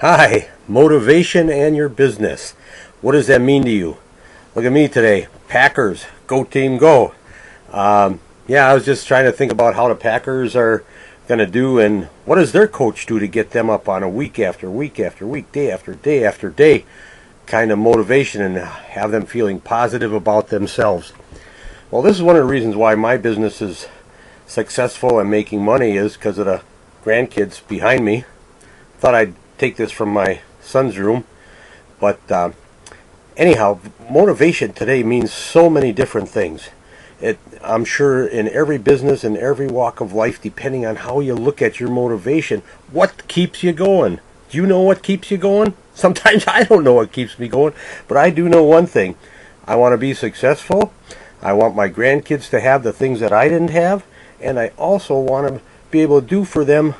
Hi, motivation and your business. What does that mean to you? Look at me today. Packers, go team, go. Yeah, I was just trying to think about how the Packers are going to do and what does their coach do to get them up on a week after week after week, day after day after day kind of motivation and have them feeling positive about themselves. Well, this is one of the reasons why my business is successful and making money is because of the grandkids behind me. Thought I'd take this from my son's room, but anyhow, motivation today means so many different things. I'm sure in every business, in every walk of life, depending on how you look at your motivation, what keeps you going? Do you know what keeps you going? Sometimes I don't know what keeps me going, but I do know one thing. I want to be successful. I want my grandkids to have the things that I didn't have, and I also want to be able to do for them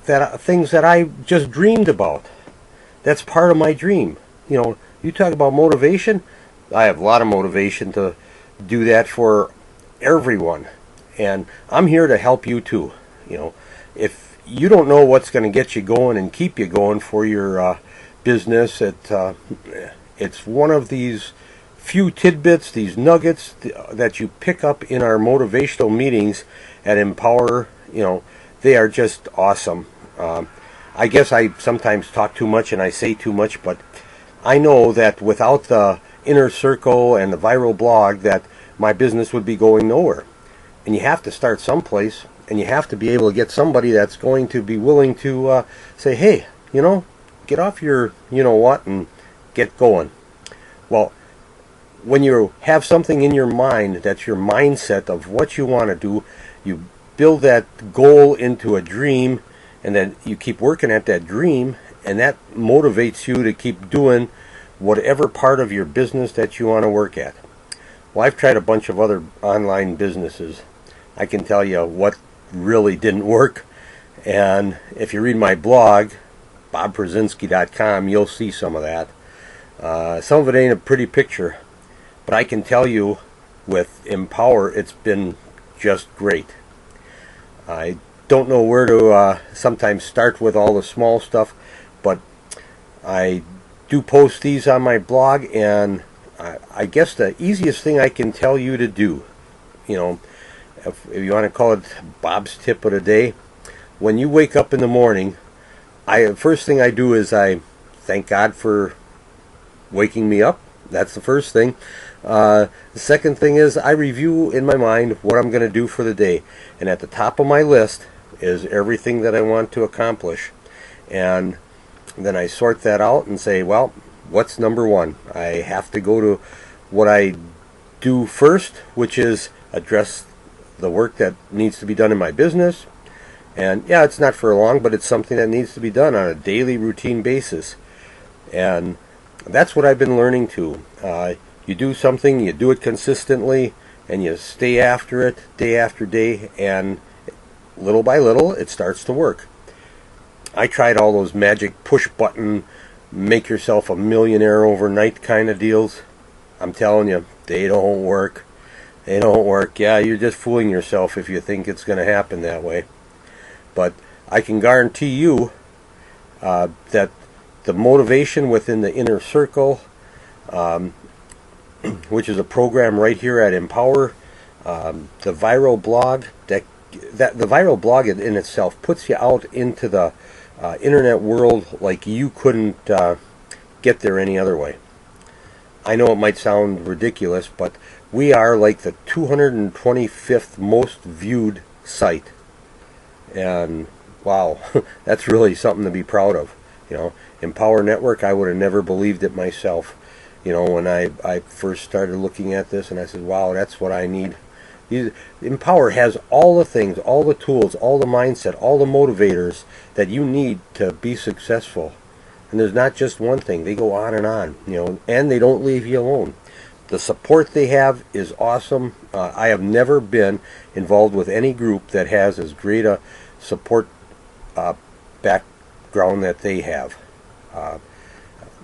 things that I just dreamed about. That's part of my dream. You know, you talk about motivation. I have a lot of motivation to do that for everyone, and I'm here to help you too. You know, if you don't know what's going to get you going and keep you going for your business, it's one of these few tidbits, these nuggets that you pick up in our motivational meetings at Empower. You know, they are just awesome. I guess I sometimes talk too much and I say too much, but I know that without the inner circle and the viral blog that my business would be going nowhere. And you have to start someplace, and you have to be able to get somebody that's going to be willing to say, hey, you know, get off your you know what and get going. Well, when you have something in your mind that's your mindset of what you want to do, you build that goal into a dream, and then you keep working at that dream, and that motivates you to keep doing whatever part of your business that you want to work at. Well, I've tried a bunch of other online businesses. I can tell you what really didn't work, and if you read my blog, bobprzinski.com, you'll see some of that. Some of it ain't a pretty picture, but I can tell you with Empower, it's been just great. I don't know where to sometimes start with all the small stuff, but I do post these on my blog, and I guess the easiest thing I can tell you to do, you know, if you want to call it Bob's tip of the day, when you wake up in the morning, first thing I do is I thank God for waking me up. That's the first thing. The second thing is I review in my mind what I'm going to do for the day, and at the top of my list is everything that I want to accomplish, and then I sort that out and say, well, what's number one? I have to go to what I do first, which is address the work that needs to be done in my business. And yeah, it's not for long, but it's something that needs to be done on a daily routine basis. And that's what I've been learning too. You do something, you do it consistently, and you stay after it day after day, and little by little it starts to work. I tried all those magic push button, make yourself a millionaire overnight kind of deals. I'm telling you, they don't work. They don't work. Yeah, you're just fooling yourself if you think it's going to happen that way. But I can guarantee you that the motivation within the inner circle, which is a program right here at Empower, the viral blog, that the viral blog in itself puts you out into the internet world like you couldn't get there any other way. I know it might sound ridiculous, but we are like the 225th most viewed site, and wow, that's really something to be proud of. You know, Empower Network, I would have never believed it myself. You know, when I first started looking at this, and I said, wow, that's what I need. Empower has all the things, all the tools, all the mindset, all the motivators that you need to be successful. And there's not just one thing. They go on, you know, and they don't leave you alone. The support they have is awesome. I have never been involved with any group that has as great a support background that they have.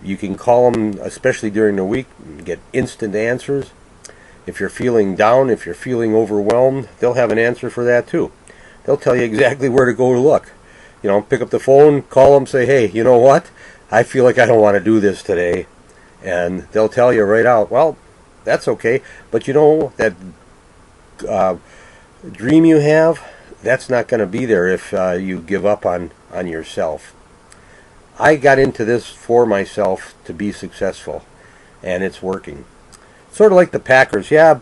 You can call them, especially during the week, and get instant answers. If you're feeling down, if you're feeling overwhelmed, they'll have an answer for that too. They'll tell you exactly where to go to look. pick up the phone, call them, say, hey, you know what? I feel like I don't want to do this today. And they'll tell you right out, well, that's okay. But that dream you have, that's not going to be there if you give up on yourself. I got into this for myself to be successful, and it's working. Sort of like the Packers. Yeah,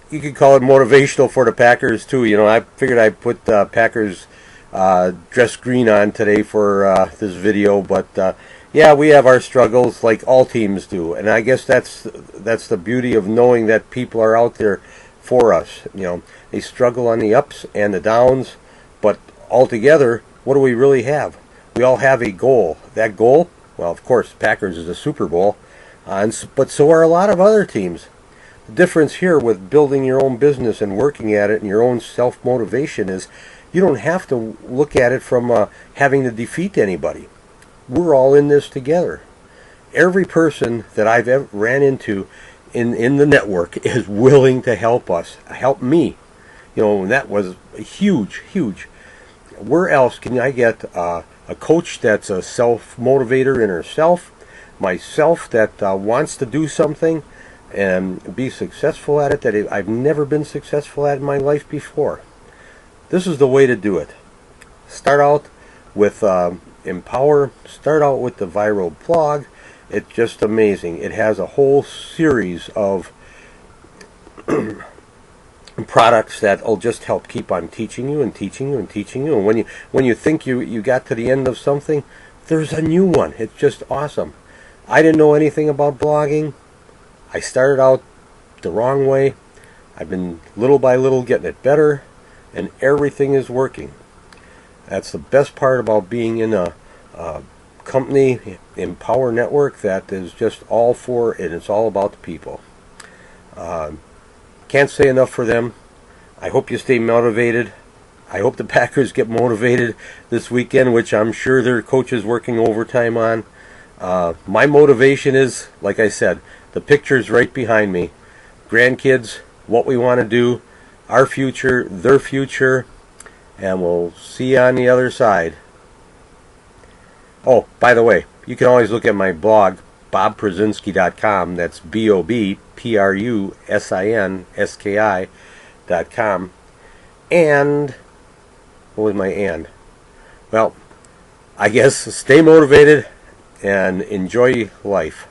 you could call it motivational for the Packers too. I figured I'd put Packers dress green on today for this video, but yeah, we have our struggles like all teams do, and I guess that's the beauty of knowing that people are out there for us. They struggle on the ups and the downs, but altogether, what do we really have? We all have a goal. That goal, well, of course, Packers is a Super Bowl, but so are a lot of other teams. The difference here with building your own business and working at it and your own self-motivation is you don't have to look at it from having to defeat anybody. We're all in this together. Every person that I've ever ran into in the network is willing to help us, help me. And that was huge, huge. Where else can I get a coach that's a self-motivator in herself, myself that wants to do something and be successful at it that I've never been successful at in my life before? This is the way to do it. Start out with Empower. Start out with the viral blog. It's just amazing. It has a whole series of products that will just help keep on teaching you and teaching you and teaching you. And when you think you got to the end of something, there's a new one. It's just awesome. I didn't know anything about blogging. I started out the wrong way. I've been little by little getting it better, and everything is working. That's the best part about being in a company, Empower Network, that is just all for it. It's all about the people. Can't say enough for them. I hope you stay motivated. I hope the Packers get motivated this weekend, which I'm sure their coach is working overtime on. My motivation is, like I said, the picture's right behind me. Grandkids, what we want to do, our future, their future, and we'll see you on the other side. Oh, by the way, you can always look at my blog, bobprusinski.com. That's BOBPRUSINSKI.com. And what was my and? Well, I guess stay motivated and enjoy life.